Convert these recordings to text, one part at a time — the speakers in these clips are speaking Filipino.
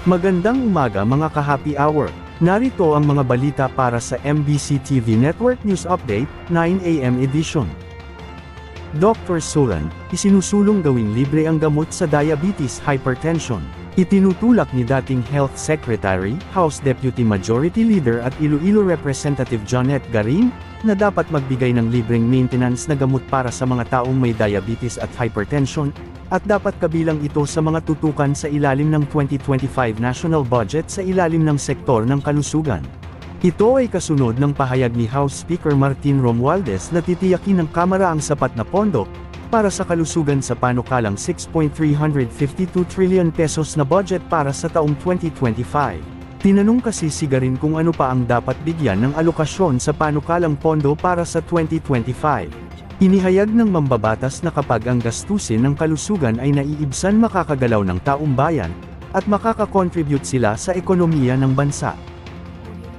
Magandang umaga mga ka-happy hour. Narito ang mga balita para sa MBC TV Network News Update, 9 AM edition. Dr. Solan, isinusulong gawing libre ang gamot sa diabetes hypertension. Itinutulak ni dating Health Secretary, House Deputy Majority Leader at Iloilo Representative Jonette Garin, na dapat magbigay ng libreng maintenance na gamot para sa mga taong may diabetes at hypertension, at dapat kabilang ito sa mga tutukan sa ilalim ng 2025 National Budget sa ilalim ng sektor ng kalusugan. Ito ay kasunod ng pahayag ni House Speaker Martin Romualdez na titiyakin ng Kamara ang sapat na pondo para sa kalusugan sa panukalang 6.352 trillion pesos na budget para sa taong 2025. Tinanong kasi si Garin kung ano pa ang dapat bigyan ng alokasyon sa panukalang pondo para sa 2025. Inihayag ng mambabatas na kapag ang gastusin ng kalusugan ay naiibsan makakagalaw ng taong bayan, at makakakontribute sila sa ekonomiya ng bansa.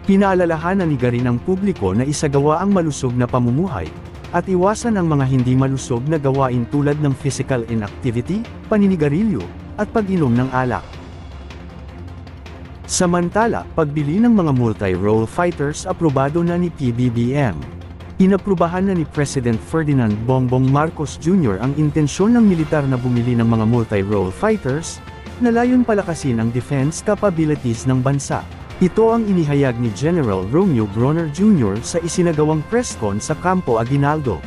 Pinaalalahanan ni Garin ang publiko na isagawa ang malusog na pamumuhay, at iwasan ang mga hindi malusog na gawain tulad ng physical inactivity, paninigarilyo, at pag-inom ng alak. Samantala, pagbili ng mga multi-role fighters aprobado na ni PBBM. Inaprubahan na ni President Ferdinand Bongbong Marcos Jr. ang intensyon ng militar na bumili ng mga multi-role fighters, na layon palakasin ang defense capabilities ng bansa. Ito ang inihayag ni General Romeo Bronner Jr. sa isinagawang press con sa Campo Aguinaldo.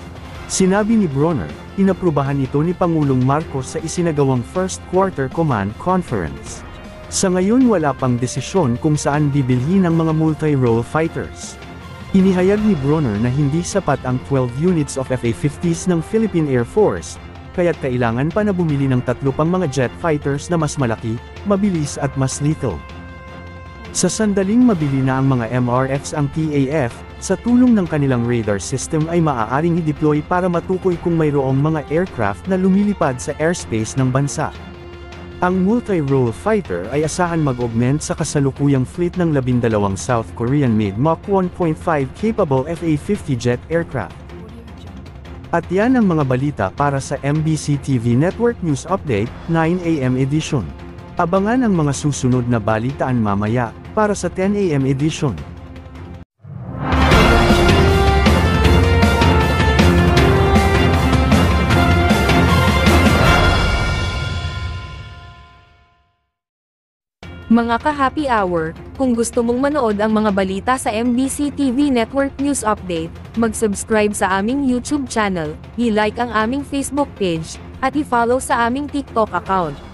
Sinabi ni Bronner, inaprubahan ito ni Pangulong Marcos sa isinagawang First Quarter Command Conference. Sa ngayon wala pang desisyon kung saan bibilhin ang mga multi-role fighters. Inihayag ni Bronner na hindi sapat ang 12 units of FA-50s ng Philippine Air Force, kaya't kailangan pa na bumili ng 3 pang mga jet fighters na mas malaki, mabilis at mas lethal. Sa sandaling mabili na ang mga MRFs ang PAF, sa tulong ng kanilang radar system ay maaaring i-deploy para matukoy kung mayroong mga aircraft na lumilipad sa airspace ng bansa. Ang multi-role fighter ay asahan mag-augment sa kasalukuyang fleet ng 12 South Korean-made Mach 1.5 capable FA-50 jet aircraft. At yan ang mga balita para sa MBC TV Network News Update, 9 AM edition. Abangan ang mga susunod na balitaan mamaya, para sa 10 AM edition. Mga ka-happy hour, kung gusto mong manood ang mga balita sa MBC TV Network News Update, mag-subscribe sa aming YouTube channel, i-like ang aming Facebook page, at i-follow sa aming TikTok account.